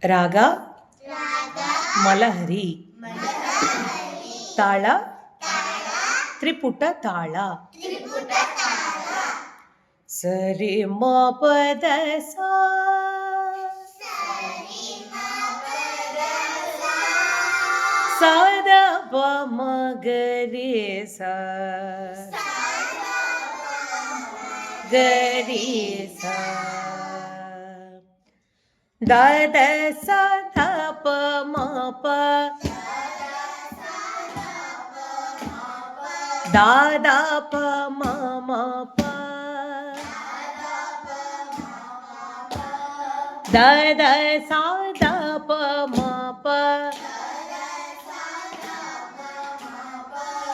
ರಾಗ ಮಲಹರಿ. ತಾಳ ತ್ರಿಪುಟ ತಾಳ. ಸರಿ ಮ ಪದ ಸಾ ಸದ ಪ ಮ ಗರಿ ಸ ಗರಿ ಸ ದ ದ ಸ ಧ ಪ ಮ ಪ ದ ದ ಪ ಮ ಮ ಪ ದ ದ ಸ ದ ಪ ಮ ಪ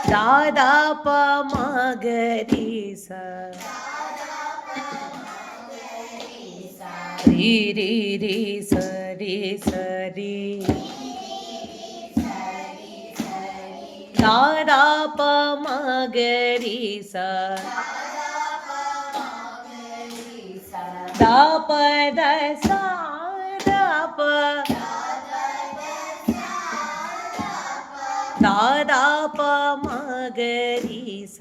ದ ದ ಪ ಮ ಗರಿ ಸ ರಿ ರಿ ರಿ ಸ ರಿ ಸ ರಿ ದ ದ ಪ ಮ ಗರಿ ಸ ದ ಪ ದ ಸ ದ ಪ ದ ದ ಪ ಮ ಗರಿ ಸ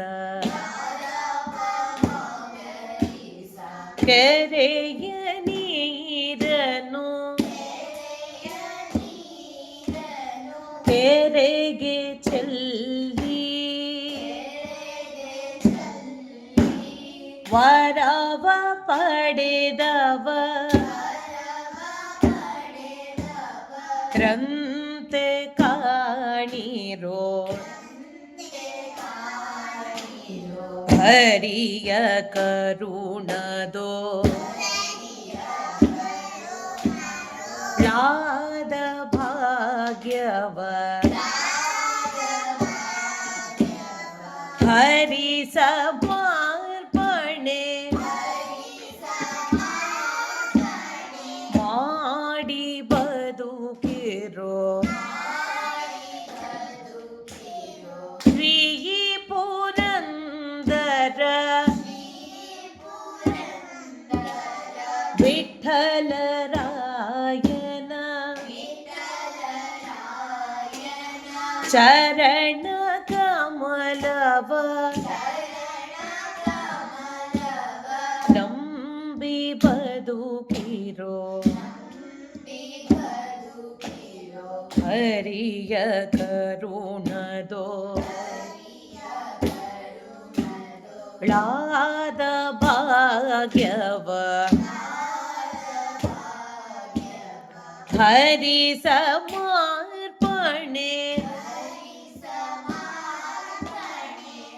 ಕೆರೆಯ ನೀರನು ಕೆರೆಗೆ ಚೆಲ್ಲಿ ವರವ ಪಡೆದವ ರಂತೆ ಕಾಣಿರೋ ಹರಿಯ ಕರುಣದೋ ಲಾದ ಭಾಗ್ಯವ ಹರಿಸ ಮಾರ್ಪಣೆ ಮಾಡಿ ಬದುಕಿರೋ ಶ್ರೀ ಪುರಂದರ ವಿಠ್ಠಲರಾಯನ ಚರಣ ಕಮಲವ ನಂಬಿ ಬದುಕಿರೋ ಹರಿಯ ಕರುಣದೋ ಳಾದ ಭಾಗ್ಯವ ಹರಿಸ ಮಾರ್ಪಣೆ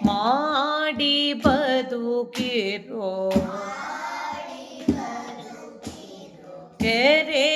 ಮಾಡಿ ಬದುಕಿರೋ ಕೆರೆ